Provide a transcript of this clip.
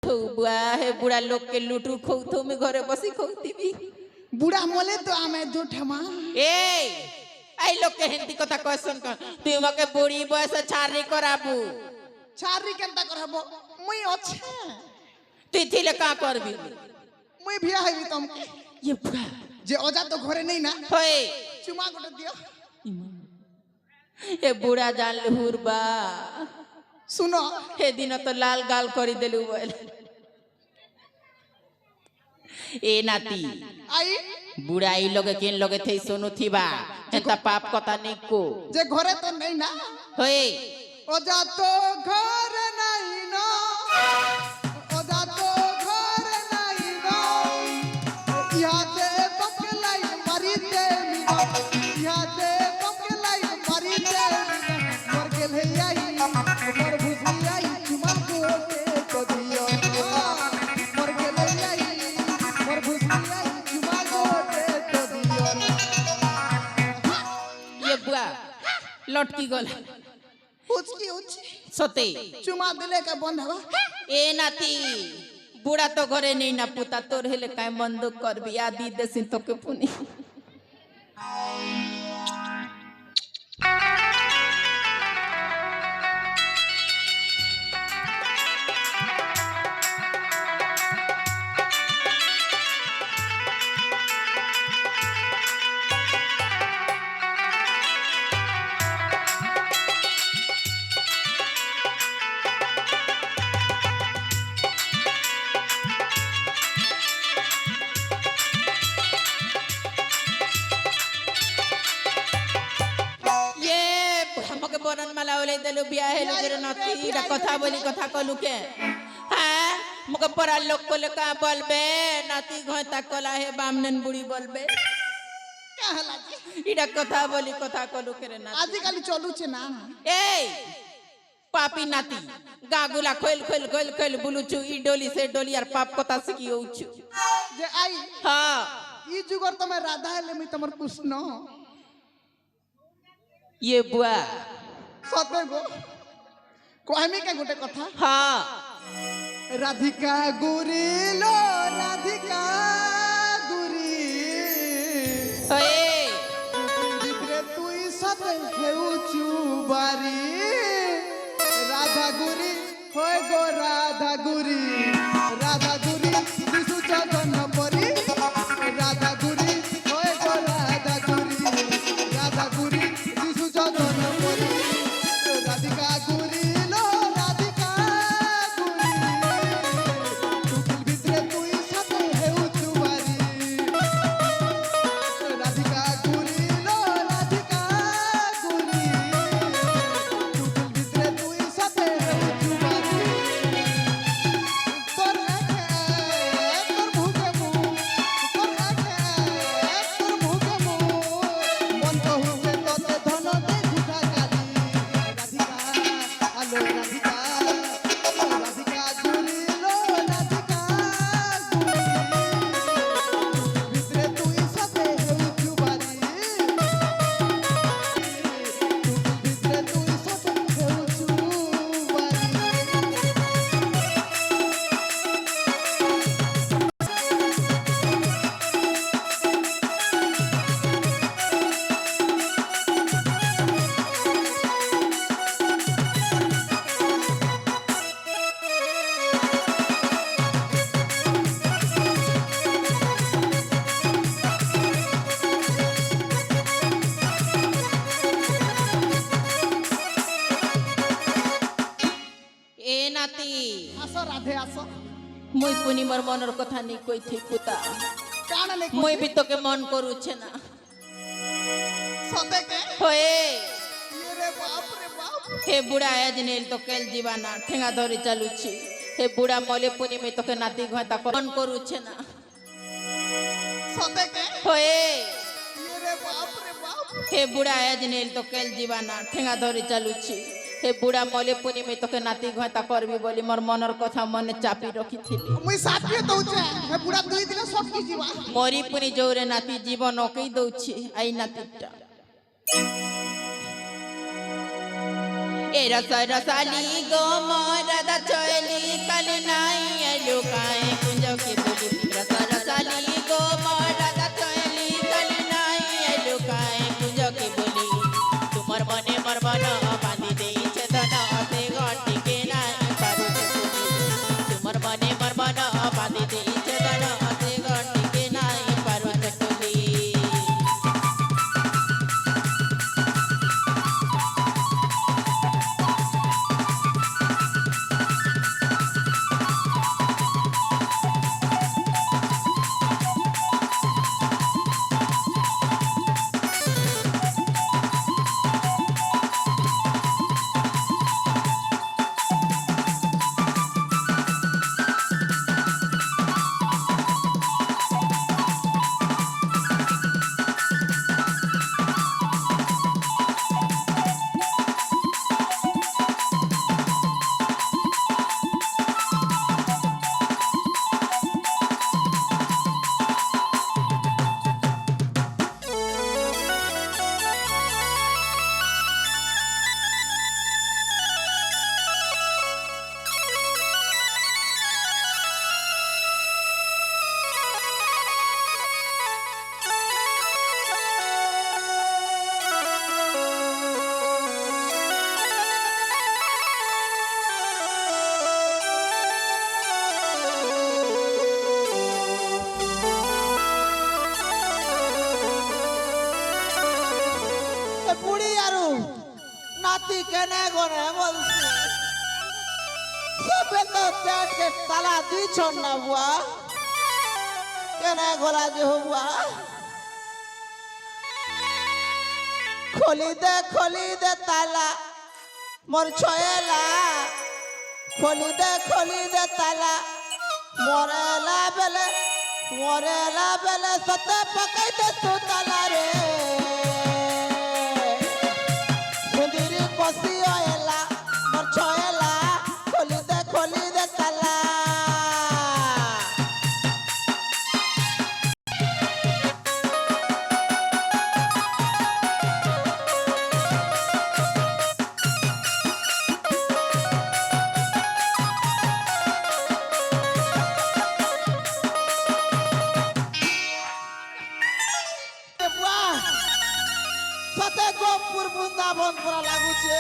थो बुआ हे बुढ़ा लोग के लुटू खौ थो मैं घरे बसी खौती भी बुढ़ा मोले तो आमे जोठमा ए आई लोग के हिंदी कथा क्वेश्चन कर तू मके बुढ़ी बयस छारी कराबू छारी केनता करबो मुई अच्छे तू थिले का करबी मुई भिया हबी तुम ये बुढ़ा जे ओजा तो घरे नहीं ना होए चुमा गोटे दियो ए बुढ़ा जान लहुर बा सुनो हे दिन तो लाल गाल करी देलु बोल ए नाती आई बुढ़ाई लोग किन लोग थे सोनु थीबा एता पाप कथा नहीं को जे घरे तो नहीं ना होए ओजा तो घर नहीं ना ओजा तो घर नहीं ना यहाँ से पकलाई मरी दे यहाँ से पकलाई मरी दे मर के ले आई मर भूसी आई चुमा गोटे तो दियो मर के ले आई मर भूसी आई चुमा गोटे तो दियो ये बुआ लटकी गल उचकी सते चुमा दिले का बंद हवा ए नाती बुढ़ा तो घरे नहीं ना पुता तोर हेले काय बंदूक कर भी आदि देसिन तो के पुनी बरन माला ओले देलु बिया हेलु जरे नती इडा कथा बोली कथा कलु के हां मके परा लोग को ले का बोलबे नाती घोता कला हे बामनन बुढ़ी बोलबे क्या हला जी इडा कथा बोली कथा कलु के रे नाती आजिकाली चलू छे ना ए पापी नाती गागुला खोल खोल खोल खोल बुलुचु ई डोली से डोली यार पाप कथा सिखियो छु जे आई हां ई जुगर तो मैं राधा हेले मी तमर पुष्ण ये बुआ सते गो कहमी के गोटे कथा हां राधिका गुरी लो राधिका गुरी ओए दिखरे तुई सते हेउ चुबारी राधा गुरी होय गो राधा गुरी दिसु जगन परी राधा गुरी होय गो राधा गुरी दिसु जगन परी राधिका गुरी लो राधिका गुरी भितरे तुई सते हेउ चुबारी राधिका गुरी लो राधिका गुरी भितरे तुई सते हेउ चुबारी तोर भूखे मु मन कहू से तोते धन दे झूठा काली राधिका आलो राधिका गुरी लो राधिका गुरी भितरे तुई सते हेउ चुबारी भितरे तुई सते हेउ चुबारी ए नाती आसो राधे आसो মই পুনি মোর মনের কথা নি কই থই পুতা कान ने মই বি তোকে মন করুছে না सते के होए ये रे बाप हे बुढ़ा आज नेल तो केल जीवाना ठेंगा धरी चालुछि हे बुढ़ा मले पुनी में তোকে নাতি ঘাতা মন করুছে না सते के होए ये रे बाप हे बुढ़ा आज नेल तो केल जीवाना ठेंगा धरी चालुछि हे बुढ़ा मले पुनी में তোকে নাতি ঘাতা করবি বলি মোর মনের কথা মনে চাপি রখিଥିଲି मुई साथी दउछे हे बुढ़ा दुई दिन सब की जीवा মরি পুনি জোরে নাতি জীবন ওকেই দউছি আই নাতিটা ए रस रसाली गो मोर दा चली कल नाई কুঞ্জকে বলি রসরসালি গো মোর রাধা চলি কালি নাই আইলো কায় কুঞ্জকে বলি তোমার মনে মোর মন বাঁধি দেইছে ধন সে ঘটিকে নাই পারুছে তুমি তোমার মনে মোর মন বাঁধি দেইছে ধন সে ঘটিকে নাই পারুছে তুমি বুড়ি আরু নাতি কেনে গনে বলছি সবে তো পেটে তালা দিছ না বুয়া কেনে গলা যে বুয়া খলি দে তালা মোর ছয়েলা খলি দে তালা মরেলা বেলে সতে পকাইতে তু তালা রে সুদিরি কষি এলা মোর ছয়েলা খলি দে তালা সতে গোপুর বৃন্দাবন পুরা লাগুছে